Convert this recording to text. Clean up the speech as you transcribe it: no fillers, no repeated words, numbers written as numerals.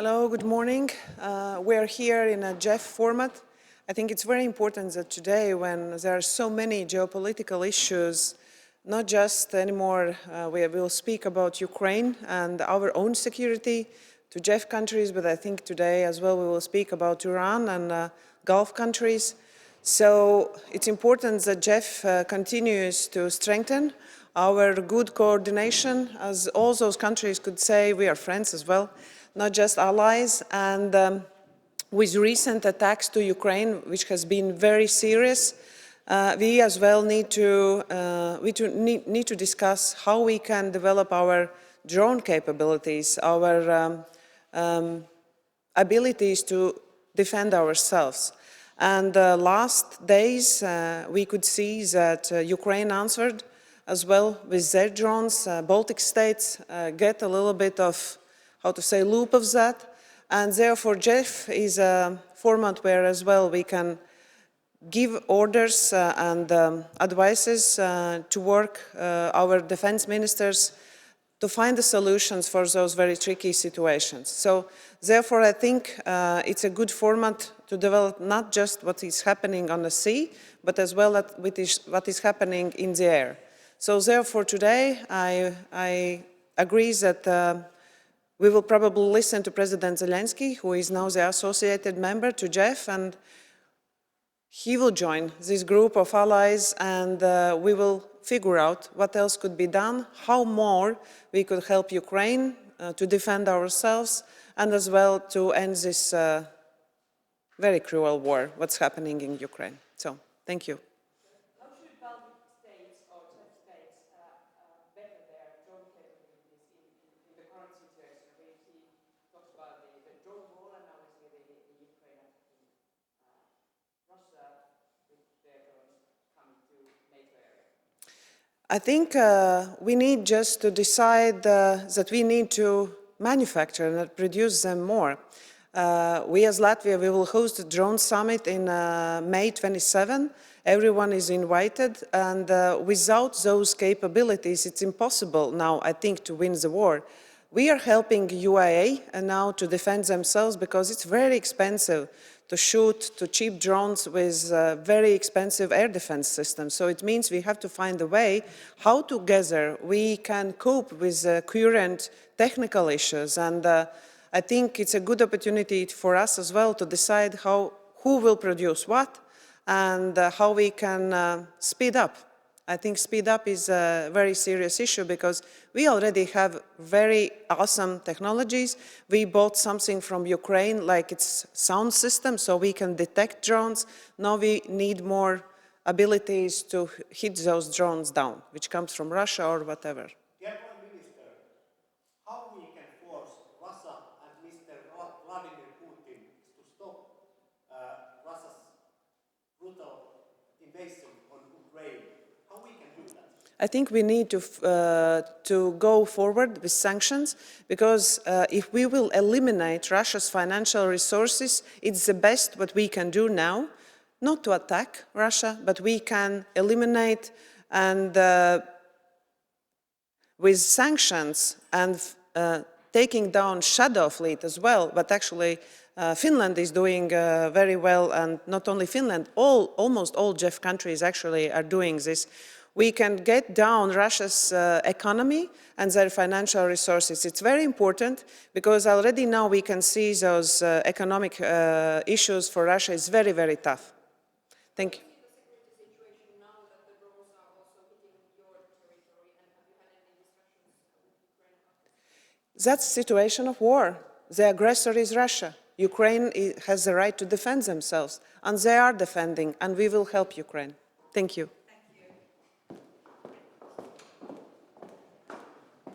Hello, good morning. We are here in a JEF format. I think it's very important that today, when there are so many geopolitical issues, not just anymore we will speak about Ukraine and our own security to JEF countries, but I think today as well we will speak about Iran and Gulf countries. So it's important that JEF continues to strengthen our good coordination, as all those countries could say we are friends as well, not just allies. And with recent attacks to Ukraine, which has been very serious, we as well need to discuss how we can develop our drone capabilities, our abilities to defend ourselves. And last days, we could see that Ukraine answered as well with their drones. Baltic states get a little bit of, how to say, loop of that. And therefore, JEF is a format where as well we can give orders and advices to work our defense ministers to find the solutions for those very tricky situations. So therefore, I think it's a good format to develop not just what is happening on the sea, but as well what is happening in the air. So therefore, today, I agree that we will probably listen to President Zelensky, who is now the associated member to JEF, and he will join this group of allies, and we will figure out what else could be done, how more we could help Ukraine to defend ourselves, and as well to end this very cruel war, what's happening in Ukraine. So, thank you. How should Baltic states or JEF states better their drone capabilities in the current situation? We talked about the drone war, and now we see the Ukraine attacking Russia with their drones coming to NATO area. I think we need just to decide that we need to manufacture and produce them more. We as Latvia, we will host a drone summit in May 27. Everyone is invited, and without those capabilities, it's impossible now, I think, to win the war. We are helping UAE now to defend themselves because it's very expensive to shoot to cheap drones with very expensive air defense systems. So it means we have to find a way how together we can cope with current technical issues. And I think it's a good opportunity for us as well to decide who will produce what and how we can speed up. I think speed up is a very serious issue because we already have very awesome technologies. We bought something from Ukraine, like its sound system, so we can detect drones. Now we need more abilities to hit those drones down, which comes from Russia or whatever. Dear Prime Minister, how we can force Russia and Mr. Vladimir Putin to stop Russia's brutal invasion on Ukraine? How we can do that? I think we need to go forward with sanctions because if we will eliminate Russia's financial resources, it's the best what we can do now, not to attack Russia, but we can eliminate and with sanctions and taking down shadow fleet as well, but actually Finland is doing very well, and not only Finland, almost all JEF countries actually are doing this. We can get down Russia's economy and their financial resources. It's very important because already now we can see those economic issues for Russia is very, very tough. Thank you. That's the situation of war. The aggressor is Russia. Ukraine has the right to defend themselves, and they are defending, and we will help Ukraine. Thank you.